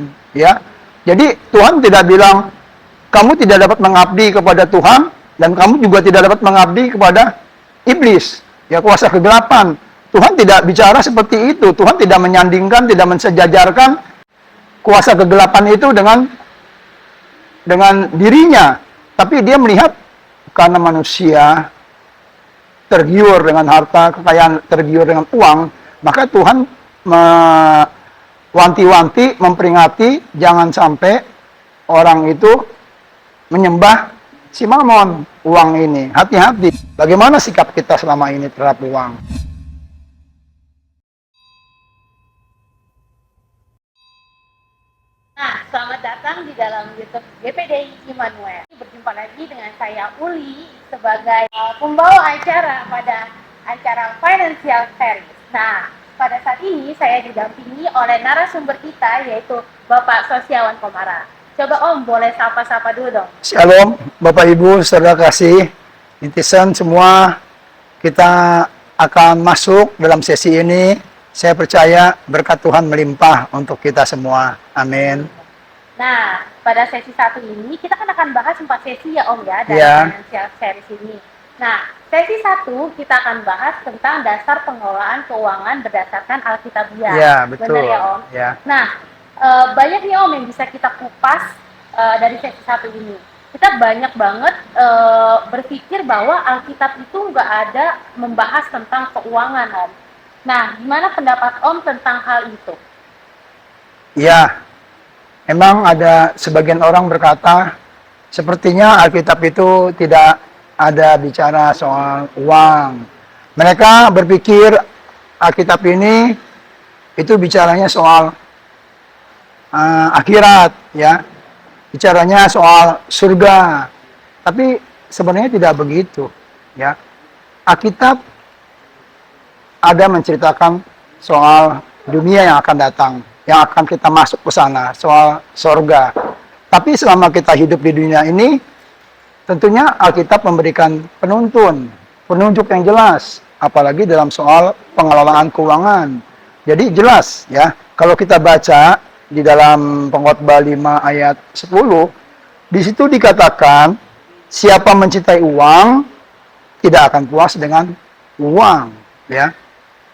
mamon, ya. Jadi Tuhan tidak bilang kamu tidak dapat mengabdi kepada Tuhan dan kamu juga tidak dapat mengabdi kepada iblis, ya, kuasa kegelapan. Tuhan tidak bicara seperti itu. Tuhan tidak menyandingkan, tidak mensejajarkan kuasa kegelapan itu dengan dirinya. Tapi dia melihat karena manusia tergiur dengan harta, kekayaan, tergiur dengan uang, maka Tuhan wanti-wanti, memperingati jangan sampai orang itu menyembah si mamon, uang ini. Hati-hati. Bagaimana sikap kita selama ini terhadap uang? Nah, selamat datang di dalam YouTube GPDI Immanuel. Berjumpa lagi dengan saya Uli sebagai pembawa acara pada acara Financial Series. Nah, pada saat ini saya didampingi oleh narasumber kita yaitu Bapak Sosiawan Komara. Coba Om, boleh sapa-sapa dulu dong. Shalom, Bapak Ibu, saudara kasih, netizen semua, kita akan masuk dalam sesi ini. Saya percaya berkat Tuhan melimpah untuk kita semua. Amin. Nah, pada sesi satu ini kita akan bahas 4 sesi ya Om ya dalam Financial Series ini. Nah, sesi 1 kita akan bahas tentang dasar pengelolaan keuangan berdasarkan Alkitabiah. Ya, betul. Benar ya Om? Ya. Nah, banyak nih Om yang bisa kita kupas dari sesi 1 ini. Kita banyak banget berpikir bahwa Alkitab itu nggak ada membahas tentang keuangan Om. Nah, gimana pendapat Om tentang hal itu? Ya, memang ada sebagian orang berkata, sepertinya Alkitab itu tidak ada bicara soal uang. Mereka berpikir Alkitab ini itu bicaranya soal akhirat, ya, bicaranya soal surga. Tapi sebenarnya tidak begitu, ya. Alkitab ada menceritakan soal dunia yang akan datang, yang akan kita masuk ke sana, soal surga. Tapi selama kita hidup di dunia ini, tentunya Alkitab memberikan penunjuk yang jelas, apalagi dalam soal pengelolaan keuangan. Jadi jelas, ya, kalau kita baca di dalam Pengkhotbah 5 ayat 10, di situ dikatakan, siapa mencintai uang, tidak akan puas dengan uang, ya.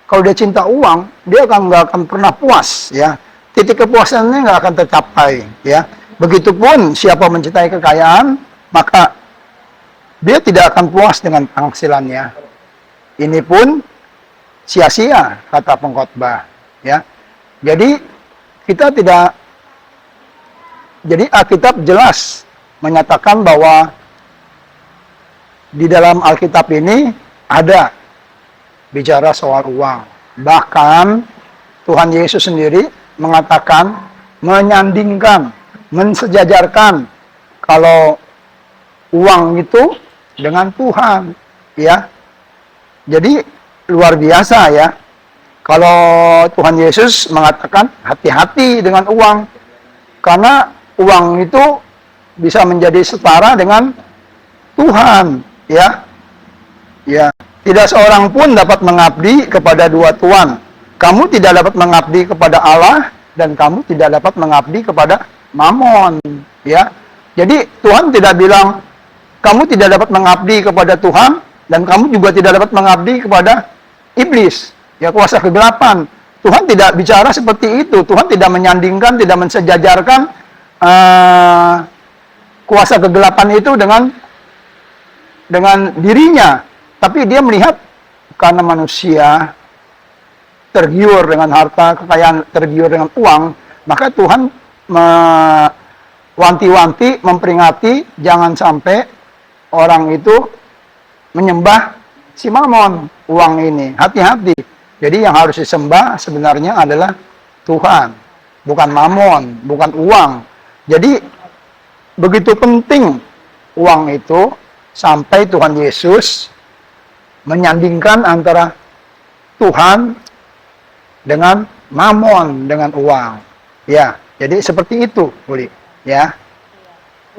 Kalau dia cinta uang, dia nggak akan pernah puas, ya. Titik kepuasannya nggak akan tercapai, ya. Begitupun siapa mencintai kekayaan, maka dia tidak akan puas dengan penghasilannya. Ini pun sia-sia, kata pengkhotbah, ya. Jadi Alkitab jelas menyatakan bahwa di dalam Alkitab ini ada bicara soal uang. Bahkan Tuhan Yesus sendiri mengatakan, menyandingkan, mensejajarkan kalau uang itu dengan Tuhan, ya. Jadi luar biasa, ya. Kalau Tuhan Yesus mengatakan hati-hati dengan uang, karena uang itu bisa menjadi setara dengan Tuhan, ya. Ya. Tidak seorang pun dapat mengabdi kepada dua tuan. Kamu tidak dapat mengabdi kepada Allah dan kamu tidak dapat mengabdi kepada mamon, ya. Jadi Tuhan tidak bilang kamu tidak dapat mengabdi kepada Tuhan dan kamu juga tidak dapat mengabdi kepada iblis, ya, kuasa kegelapan. Tuhan tidak bicara seperti itu. Tuhan tidak menyandingkan, tidak mensejajarkan kuasa kegelapan itu dengan dirinya. Tapi dia melihat karena manusia tergiur dengan harta, kekayaan, tergiur dengan uang, maka Tuhan wanti-wanti, memperingati jangan sampai orang itu menyembah si mamon, uang ini. Hati-hati. Jadi yang harus disembah sebenarnya adalah Tuhan, bukan mamon, bukan uang. Jadi begitu penting uang itu sampai Tuhan Yesus menyandingkan antara Tuhan dengan mamon, dengan uang. Ya, jadi seperti itu, Uli. Ya.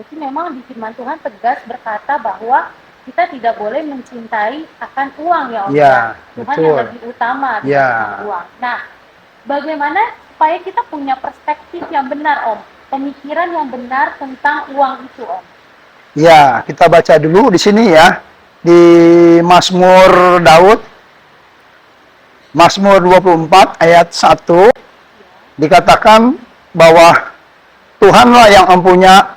Jadi memang di firman Tuhan tegas berkata bahwa kita tidak boleh mencintai akan uang ya Om. Ya, Tuhan betul. yang lebih utama dibanding uang. Nah, bagaimana supaya kita punya perspektif yang benar, Om. Pemikiran yang benar tentang uang itu, Om. Ya, kita baca dulu di sini ya. Di Mazmur Daud, Mazmur 24 ayat 1, dikatakan bahwa Tuhanlah yang mempunyai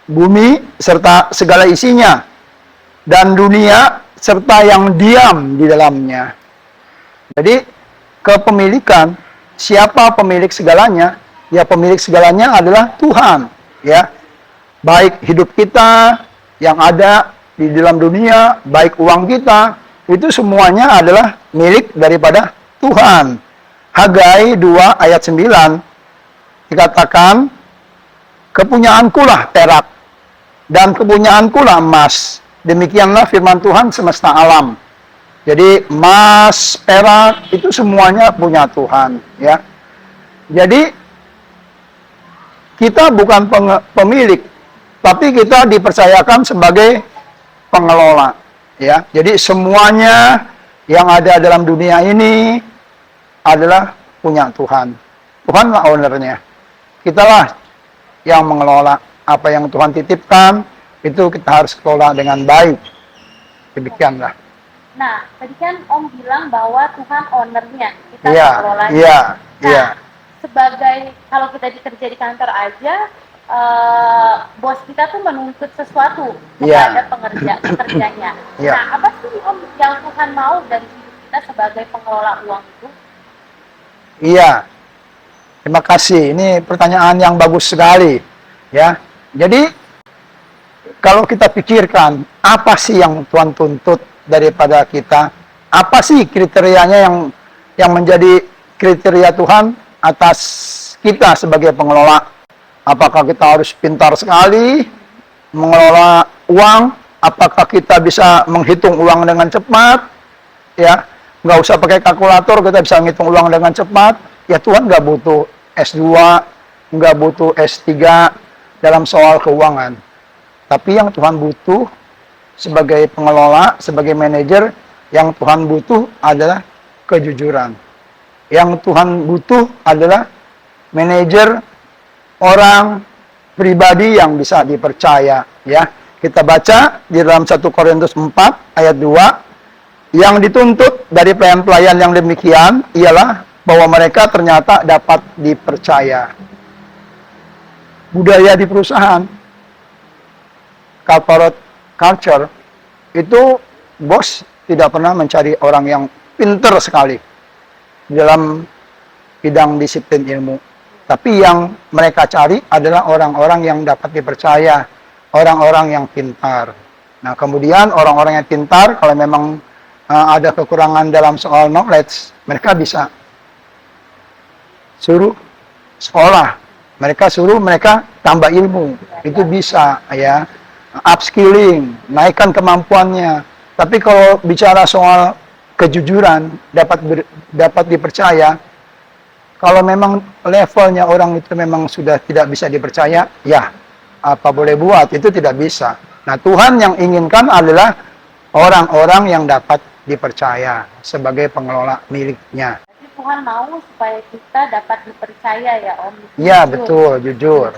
bumi serta segala isinya, dan dunia serta yang diam di dalamnya. Jadi, kepemilikan, siapa pemilik segalanya? Ya, pemilik segalanya adalah Tuhan. Ya, baik hidup kita yang ada di dalam dunia, baik uang kita, itu semuanya adalah milik daripada Tuhan. Hagai 2 ayat 9 dikatakan, kepunyaankulah perak, dan kepunyaankulah emas. Demikianlah firman Tuhan semesta alam. Jadi emas, perak, itu semuanya punya Tuhan. Ya. Jadi, kita bukan pemilik, tapi kita dipercayakan sebagai pengelola. Ya. Jadi semuanya yang ada dalam dunia ini adalah punya Tuhan. Tuhanlah ownernya. Kitalah yang mengelola apa yang Tuhan titipkan, itu kita harus kelola dengan baik. Demikianlah. Nah, tadi kan Om bilang bahwa Tuhan ownernya, kita Iya, mengelolanya. iya, Nah, iya. sebagai, kalau kita kerja di kantor aja, bos kita tuh menuntut sesuatu kepada pekerjanya. Iya. Nah, apa sih Om yang Tuhan mau dari hidup kita sebagai pengelola uang itu? Iya. Terima kasih. Ini pertanyaan yang bagus sekali, ya. Jadi kalau kita pikirkan apa sih yang Tuhan tuntut daripada kita, apa sih kriterianya yang menjadi kriteria Tuhan atas kita sebagai pengelola? Apakah kita harus pintar sekali mengelola uang? Apakah kita bisa menghitung uang dengan cepat? Ya, nggak usah pakai kalkulator, kita bisa menghitung uang dengan cepat. Ya, Tuhan nggak butuh S2, nggak butuh S3 dalam soal keuangan. Tapi yang Tuhan butuh sebagai pengelola, sebagai manajer, yang Tuhan butuh adalah kejujuran. Yang Tuhan butuh adalah manajer, orang pribadi yang bisa dipercaya. Ya, kita baca di dalam 1 Korintus 4 ayat 2, yang dituntut dari pelayan-pelayan yang demikian ialah bahwa mereka ternyata dapat dipercaya. Budaya di perusahaan, corporate culture, itu bos tidak pernah mencari orang yang pinter sekali dalam bidang disiplin ilmu. Tapi yang mereka cari adalah orang-orang yang dapat dipercaya, orang-orang yang pintar. Nah, kemudian orang-orang yang pintar, kalau memang ada kekurangan dalam soal knowledge, mereka bisa suruh sekolah, mereka tambah ilmu, itu bisa, ya, upskilling, naikkan kemampuannya. Tapi kalau bicara soal kejujuran, dapat dipercaya, kalau memang levelnya orang itu memang sudah tidak bisa dipercaya, ya apa boleh buat, itu tidak bisa. Nah, Tuhan yang inginkan adalah orang-orang yang dapat dipercaya sebagai pengelola miliknya. Tuhan mau supaya kita dapat dipercaya ya Om. Iya, betul, jujur.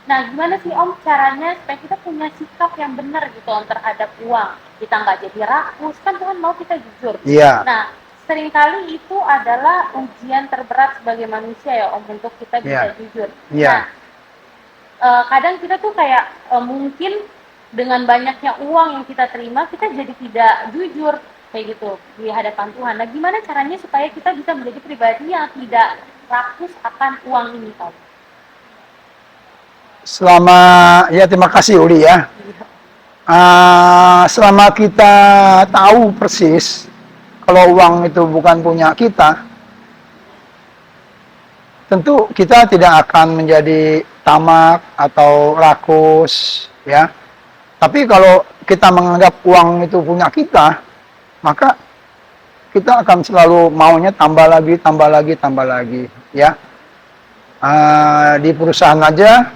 Nah, gimana sih Om caranya supaya kita punya sikap yang benar gitu Om terhadap uang? Kita nggak jadi rakus, kan Tuhan mau kita jujur. Iya. Nah, seringkali itu adalah ujian terberat sebagai manusia ya Om, untuk kita bisa jujur. Iya. Nah, kadang kita tuh kayak mungkin dengan banyaknya uang yang kita terima, kita jadi tidak jujur kayak gitu di hadapan Tuhan. Nah, gimana caranya supaya kita bisa menjadi pribadi yang tidak rakus akan uang ini, Om? Terima kasih Uli ya. Selama kita tahu persis kalau uang itu bukan punya kita, tentu kita tidak akan menjadi tamak atau rakus, ya. Tapi kalau kita menganggap uang itu punya kita, maka kita akan selalu maunya tambah lagi, ya. Di perusahaan aja,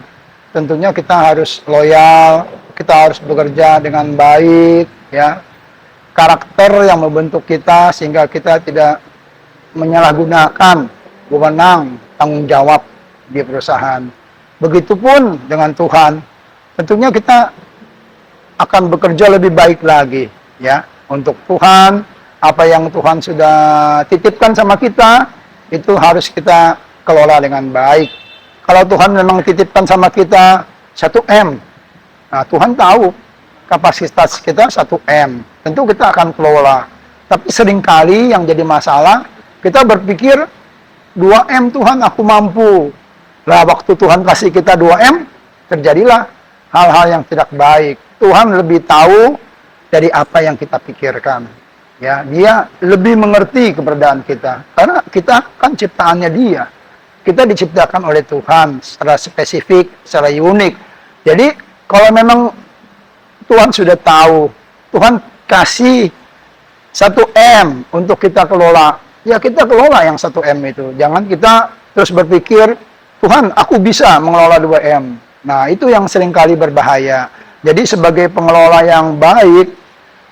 tentunya kita harus loyal, kita harus bekerja dengan baik, ya. Karakter yang membentuk kita sehingga kita tidak menyalahgunakan wewenang tanggung jawab di perusahaan. Begitupun dengan Tuhan, tentunya kita akan bekerja lebih baik lagi, ya, untuk Tuhan. Apa yang Tuhan sudah titipkan sama kita, itu harus kita kelola dengan baik. Kalau Tuhan memang titipkan sama kita 1M, nah Tuhan tahu kapasitas kita 1M, tentu kita akan kelola. Tapi seringkali yang jadi masalah, kita berpikir 2M Tuhan aku mampu. Lah waktu Tuhan kasih kita 2M, terjadilah hal-hal yang tidak baik. Tuhan lebih tahu dari apa yang kita pikirkan. Ya, dia lebih mengerti keberadaan kita. Karena kita kan ciptaannya dia. Kita diciptakan oleh Tuhan secara spesifik, secara unik. Jadi kalau memang Tuhan sudah tahu, Tuhan kasih 1M untuk kita kelola, ya kita kelola yang 1M itu. Jangan kita terus berpikir, Tuhan aku bisa mengelola 2M. Nah itu yang seringkali berbahaya. Jadi sebagai pengelola yang baik,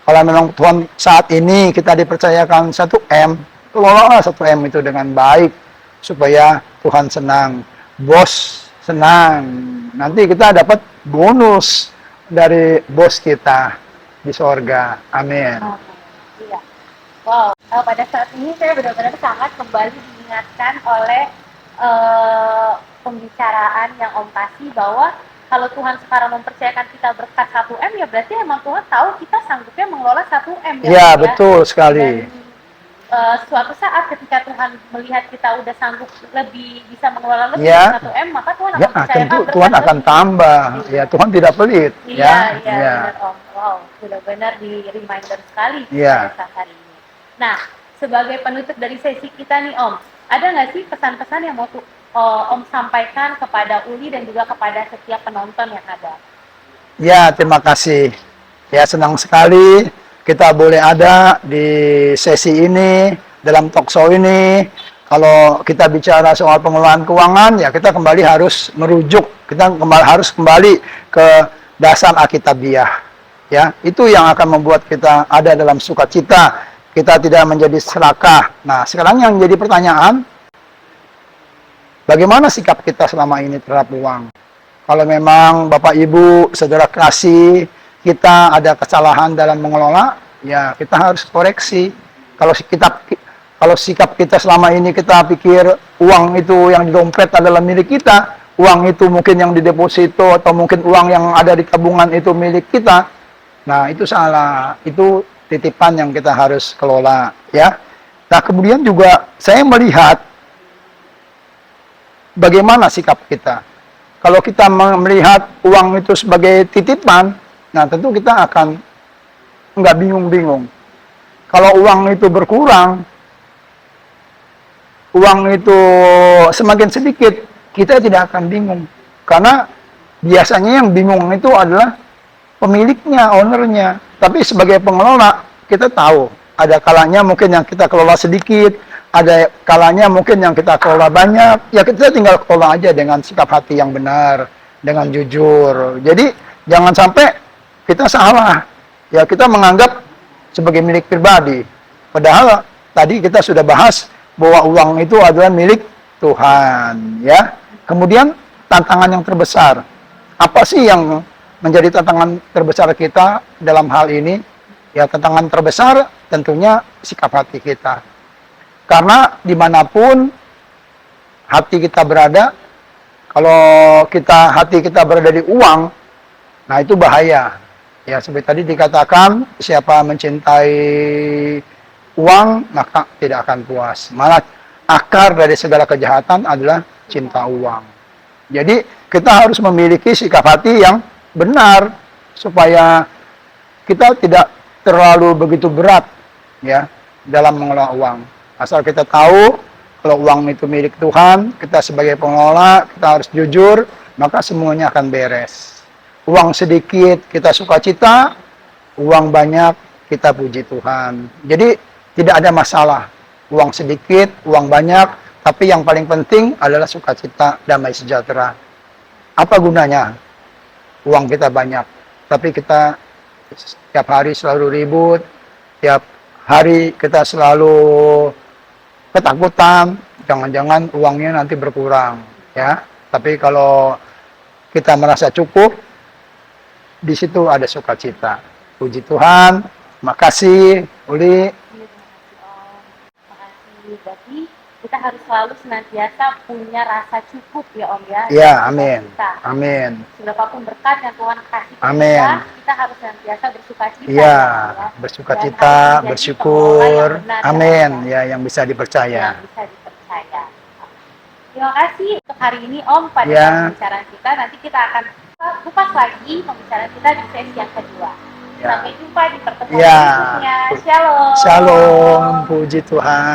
kalau memang Tuhan saat ini kita dipercayakan 1M, kelolalah 1M itu dengan baik, supaya Tuhan senang, bos senang. Nanti kita dapat bonus dari bos kita di sorga. Amin. Iya. Wow. Pada saat ini saya benar-benar sangat kembali diingatkan oleh pembicaraan yang Om kasih, bahwa kalau Tuhan sekarang mempercayakan kita berkat 1M, ya berarti emang Tuhan tahu kita sanggupnya mengelola 1M. Ya, betul sekali. Dan suatu saat ketika Tuhan melihat kita udah sanggup lebih bisa mengelola lebih Ya. 1M, maka Tuhan akan Ya, percayakan tentu berkat Tuhan akan lebih. tambah. Ya, Tuhan tidak pelit. Iya, iya, Ya. benar Om. Wow, benar-benar di reminder sekali Iya. pada saat hari ini. Nah, sebagai penutup dari sesi kita nih Om, ada nggak sih pesan-pesan yang mau Om sampaikan kepada Uli dan juga kepada setiap penonton yang ada? Ya, terima kasih. Ya, senang sekali kita boleh ada di sesi ini, dalam talk show ini. Kalau kita bicara soal pengelolaan keuangan, ya kita kembali harus merujuk, harus kembali ke dasar Alkitabiah. Ya, itu yang akan membuat kita ada dalam sukacita. Kita tidak menjadi serakah. Nah, sekarang yang jadi pertanyaan, bagaimana sikap kita selama ini terhadap uang? Kalau memang Bapak Ibu, saudara kasih, kita ada kesalahan dalam mengelola, ya kita harus koreksi. Kalau sikap kita selama ini kita pikir uang itu yang di dompet adalah milik kita, uang itu mungkin yang di deposito atau mungkin uang yang ada di tabungan itu milik kita. Nah, itu salah. Itu titipan yang kita harus kelola, ya. Nah, kemudian juga saya melihat bagaimana sikap kita. Kalau kita melihat uang itu sebagai titipan, nah tentu kita akan nggak bingung-bingung. Kalau uang itu berkurang, uang itu semakin sedikit, kita tidak akan bingung. Karena biasanya yang bingung itu adalah pemiliknya, ownernya. Tapi sebagai pengelola, kita tahu ada kalanya mungkin yang kita kelola sedikit, ada kalanya mungkin yang kita kelola banyak, ya kita tinggal kelola aja dengan sikap hati yang benar, dengan jujur. Jadi jangan sampai kita salah, ya kita menganggap sebagai milik pribadi. Padahal tadi kita sudah bahas bahwa uang itu adalah milik Tuhan, ya. Kemudian tantangan yang terbesar, apa sih yang menjadi tantangan terbesar kita dalam hal ini? Ya tantangan terbesar tentunya sikap hati kita. Karena dimanapun hati kita berada, kalau hati kita berada di uang, nah itu bahaya. Ya seperti tadi dikatakan, siapa mencintai uang, maka tidak akan puas. Malah akar dari segala kejahatan adalah cinta uang. Jadi kita harus memiliki sikap hati yang benar, supaya kita tidak terlalu begitu berat ya dalam mengelola uang. Asal kita tahu kalau uang itu milik Tuhan, kita sebagai pengelola, kita harus jujur, maka semuanya akan beres. Uang sedikit, kita sukacita, uang banyak, kita puji Tuhan. Jadi, tidak ada masalah. Uang sedikit, uang banyak, tapi yang paling penting adalah sukacita, damai sejahtera. Apa gunanya? Uang kita banyak, tapi kita setiap hari selalu ribut, tiap hari kita selalu ketakutan, jangan-jangan uangnya nanti berkurang, ya. Tapi kalau kita merasa cukup, di situ ada sukacita. Puji Tuhan, makasih, Uli. Iya, terima kasih Om. Terima kasih. Berarti kita harus selalu senantiasa punya rasa cukup ya Om ya. Ya, Dalam amin. kita. Amin. Berapapun berkat yang Tuhan kasih ke Amin. kita harus senantiasa bersukacita. Iya, ya, Om, ya. bersukacita, Dan harus menjadi bersyukur. pengelola yang benar, ya, Amin. Om, Ya, yang bisa dipercaya. yang bisa dipercaya. Terima kasih untuk hari ini Om pada Ya. pembicaraan kita. Nanti kita akan kupas lagi pembicaraan kita di sesi yang kedua. Ya. Sampai jumpa di pertemuan Ya. berikutnya. Shalom. Shalom, puji Tuhan.